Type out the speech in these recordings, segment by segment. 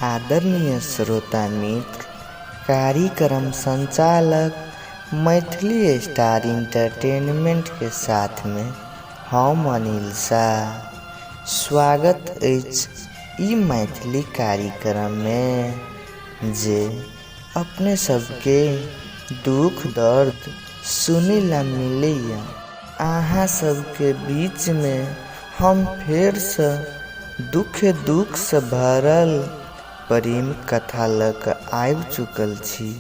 आदरणीय श्रोता मित्र, कार्यक्रम संचालक मैथिली स्टार इंटरटेनमेंट के साथ में हम अनिल शाह स्वागत अछि मैथिली कार्यक्रम में जे अपने सबके दुख दर्द सुने ला मिले। अहाँ सबके बीच में हम फिर से दुख से भरल प्रेम कथा लक आबि चुकल छी।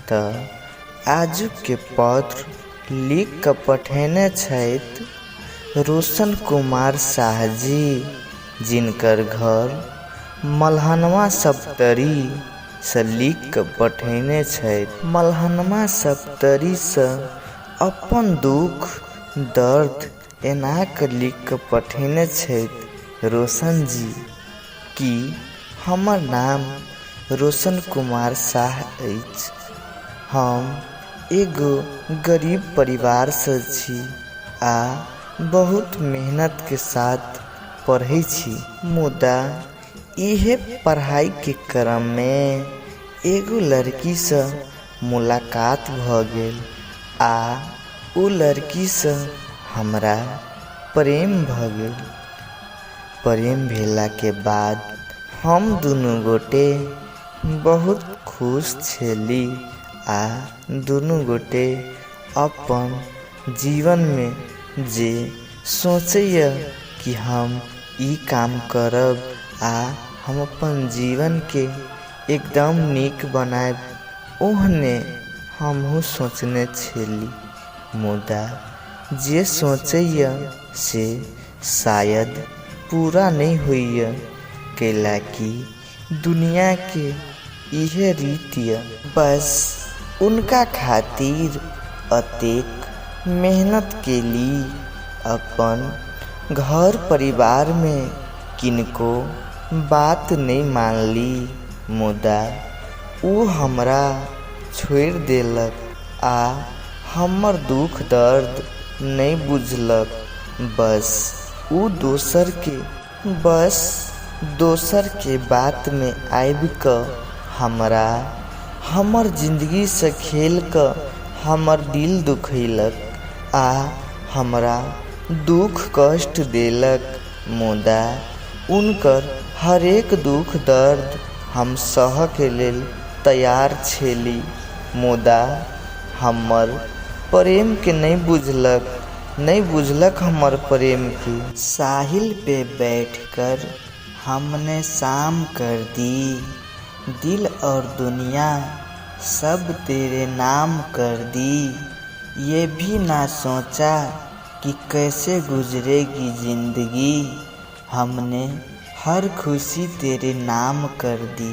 त आजुक के पत्र लिख के पठेने छथि रोशन कुमार शाह जी, जिनकर घर मलहनवा सप्तरी से लिख के पठेने छथि। मलहनवा सप्तरी से अपन दुख दर्द एना के लिख के पठेने छथि रोशन जी कि हमर नाम रोशन कुमार शाह अछि। हम एगो गरीब परिवार से छी आ बहुत मेहनत के साथ पढ़ै छी, मुदा इहे पढ़ाई के क्रम में एगो लड़की से मुलाकात भ गेल आ ओ लड़की से हमरा प्रेम भ गेल। प्रेम भेला के बाद हम दुनू गोटे बहुत खुश छली आ दुनू गोटे अपन जीवन में जे सोचैया कि हम ई काम करब आ हम अपन जीवन के एकदम नीक बनाएब, ओहने हमहू सोचने छली। मुदा जे सोचैया से शायद पूरा नहीं होइया, कैला कि दुनिया के इहे रीतिया। बस उनका खातिर अतेक मेहनत के लिए अपन घर परिवार में किनको बात नहीं मानली, मुदा उ हमरा छोड़ देलक आ हमर दुख दर्द नहीं बुझलक। बस उ दोसर के बात में आबि क हमरा हमर जिंदगी से खेल क हमर दिल दुखैलक आ हमरा दुख कष्ट देलक। मुदा उनकर हरेक दुख दर्द हम सह के लेल तैयार छली, मुदा हमर प्रेम के नहीं बुझलक हमर प्रेम की। साहिल पे बैठकर हमने शाम कर दी, दिल और दुनिया सब तेरे नाम कर दी। ये भी ना सोचा कि कैसे गुजरेगी जिंदगी, हमने हर खुशी तेरे नाम कर दी।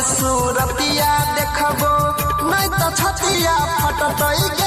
सूरतिया देखबो नहीं तो छतिया फटतई।